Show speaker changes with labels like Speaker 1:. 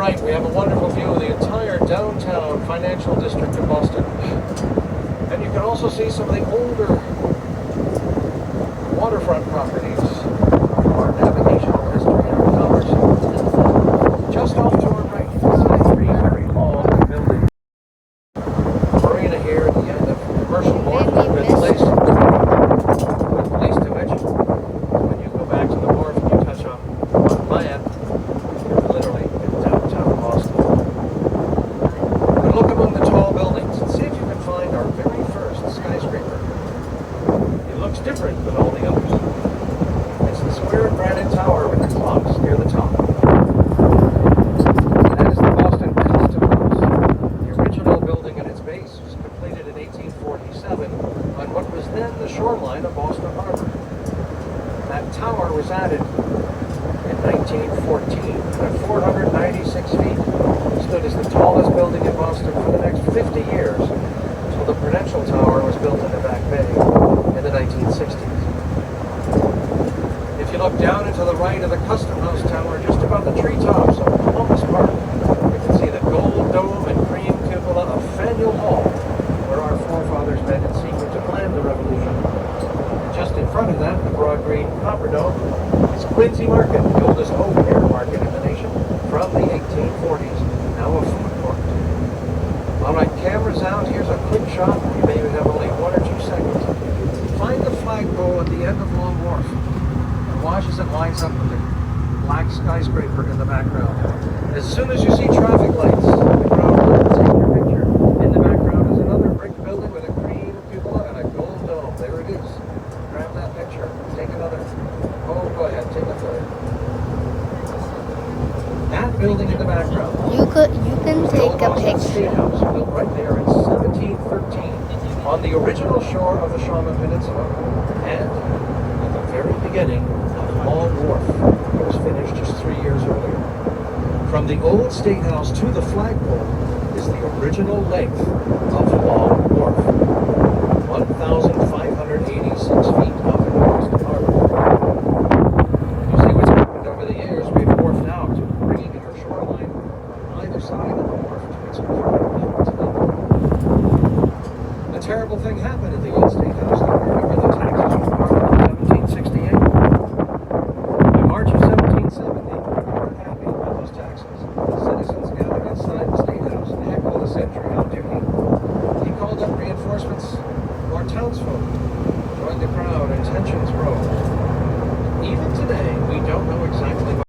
Speaker 1: right, we have a wonderful view of the entire downtown financial district of Boston. And you can also see some of the older waterfront properties from our navigational history and our commerce. Just off to our right, you can see three very long buildings. Marina here at the end of Commercial Wharf with place to which, when you go back to the wharf and you touch on land, you're literally in downtown Boston. But look among the tall buildings and see if you can find our very first skyscraper. It looks different than all the others. It's the square granite tower with its clocks near the top. That is the Boston Custom House. The original building at its base was completed in 1847 on what was then the shoreline of Boston Harbor. That tower was added in 1914 at 496 feet. It stood as the tallest building in Boston for the next 50 years until the Prudential Tower was built in the Back Bay in the 1960s. If you look down into the right of the Custom House Tower, just above the treetops of Columbus Park, you can see the gold dome and cream cupola of Faneuil Hall, where our forefathers met in secret to plan the revolution. Just in front of that, the broad green copper dome, is Quincy Market, the oldest open-air market in the nation, from the 1840s, now a food court. All right, cameras out. Here's a quick shot. You maybe have only 1 or 2 seconds. Find the flagpole at the end of Long Wharf and watch as it lines up with the black skyscraper in the background. As soon as you see traffic lights, the crowd will take your picture. In the background is another brick building with a cream cupola and a gold dome. There it is. Grab that picture. Take another. Oh, go ahead. Take a third. That building in the background.
Speaker 2: You can take a
Speaker 1: Boston State
Speaker 2: picture.
Speaker 1: House, built right there in 1713 on the original shore of the Shawmut Peninsula, and at the very beginning of Long Wharf. It was finished just 3 years earlier. From the old State House to the flagpole is the original length of Long Wharf, 1,586 feet up in Boston Harbor. You see what's happened over the years. We've morphed out to bringing our shoreline on either side of the wharf to its current height. A terrible thing happened in the